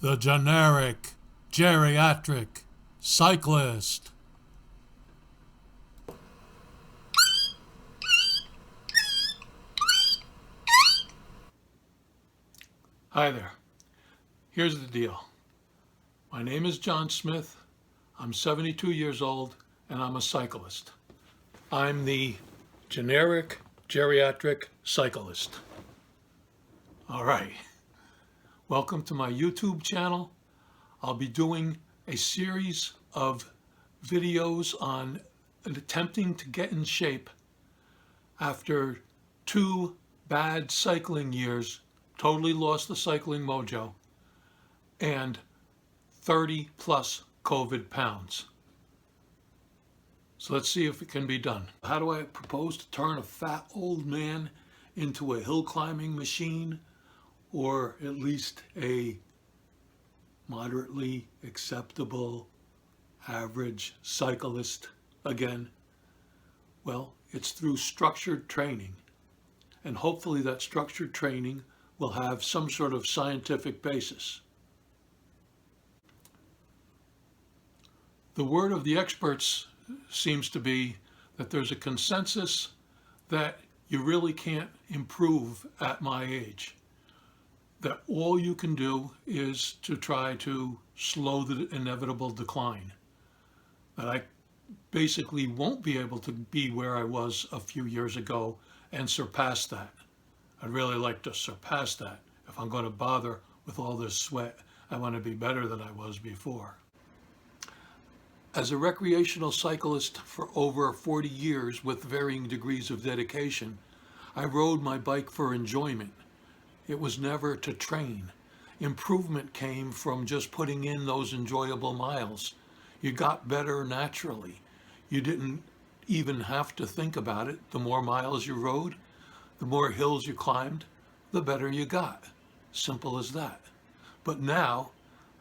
the generic geriatric cyclist. Hi there. Here's the deal. My name is John Smith. I'm 72 years old and I'm a cyclist. I'm the generic geriatric cyclist. All right. Welcome to my YouTube channel. I'll be doing a series of videos on attempting to get in shape after 2 bad cycling years, totally lost the cycling mojo, and 30 plus COVID pounds. So let's see if it can be done. How do I propose to turn a fat old man into a hill climbing machine, or at least a moderately acceptable average cyclist again? Well, it's through structured training. And hopefully that structured training will have some sort of scientific basis. The word of the experts seems to be that there's a consensus that you really can't improve at my age. That all you can do is to try to slow the inevitable decline. That I basically won't be able to be where I was a few years ago and surpass that. I'd really like to surpass that. If I'm going to bother with all this sweat, I want to be better than I was before. As a recreational cyclist for over 40 years with varying degrees of dedication, I rode my bike for enjoyment. It was never to train. Improvement came from just putting in those enjoyable miles. You got better naturally. You didn't even have to think about it. The more miles you rode, the more hills you climbed, the better you got. Simple as that. But now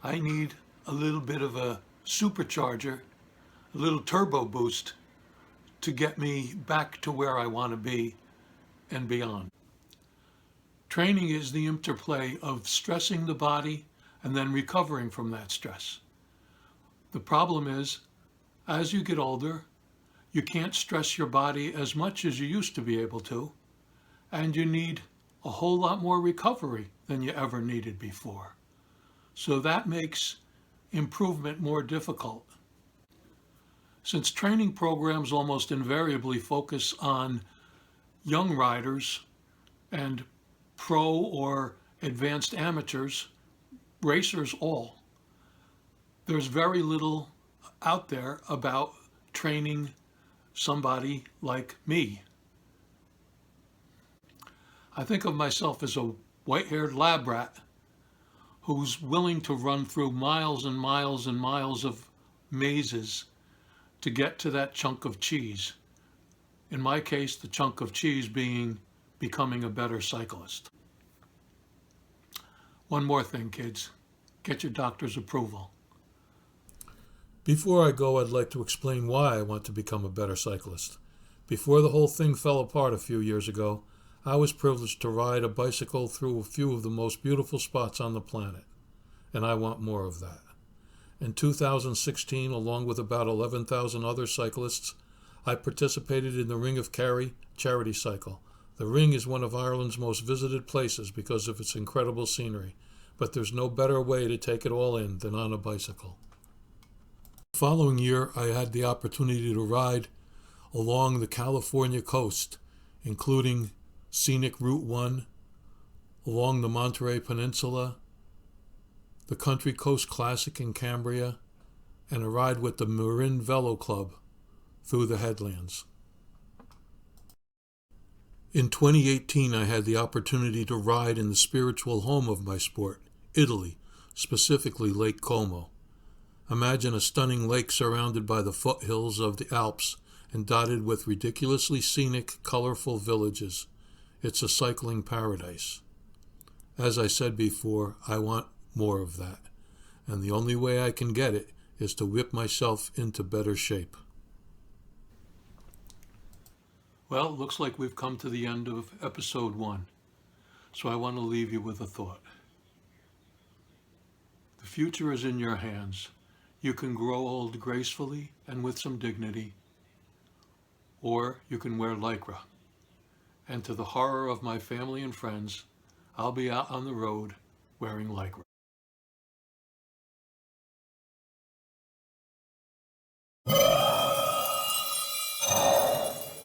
I need a little bit of a supercharger, a little turbo boost to get me back to where I want to be and beyond. Training is the interplay of stressing the body and then recovering from that stress. The problem is, as you get older, you can't stress your body as much as you used to be able to, and you need a whole lot more recovery than you ever needed before. So that makes improvement more difficult. Since training programs almost invariably focus on young riders and pro or advanced amateurs, racers all, there's very little out there about training somebody like me. I think of myself as a white-haired lab rat who's willing to run through miles and miles and miles of mazes to get to that chunk of cheese. In my case, the chunk of cheese being becoming a better cyclist. One more thing, kids. Get your doctor's approval. Before I go, I'd like to explain why I want to become a better cyclist. Before the whole thing fell apart a few years ago, I was privileged to ride a bicycle through a few of the most beautiful spots on the planet, and I want more of that. In 2016, along with about 11,000 other cyclists, I participated in the Ring of Kerry charity cycle. The Ring is one of Ireland's most visited places because of its incredible scenery, but there's no better way to take it all in than on a bicycle. The following year, I had the opportunity to ride along the California coast, including Scenic Route 1, along the Monterey Peninsula, the Country Coast Classic in Cambria, and a ride with the Marin Velo Club through the headlands. In 2018, I had the opportunity to ride in the spiritual home of my sport, Italy, specifically Lake Como. Imagine a stunning lake surrounded by the foothills of the Alps and dotted with ridiculously scenic, colorful villages. It's a cycling paradise. As I said before, I want more of that, and the only way I can get it is to whip myself into better shape. Well, it looks like we've come to the end of episode 1, so I want to leave you with a thought. The future is in your hands. You can grow old gracefully and with some dignity, or you can wear Lycra. And to the horror of my family and friends, I'll be out on the road wearing Lycra.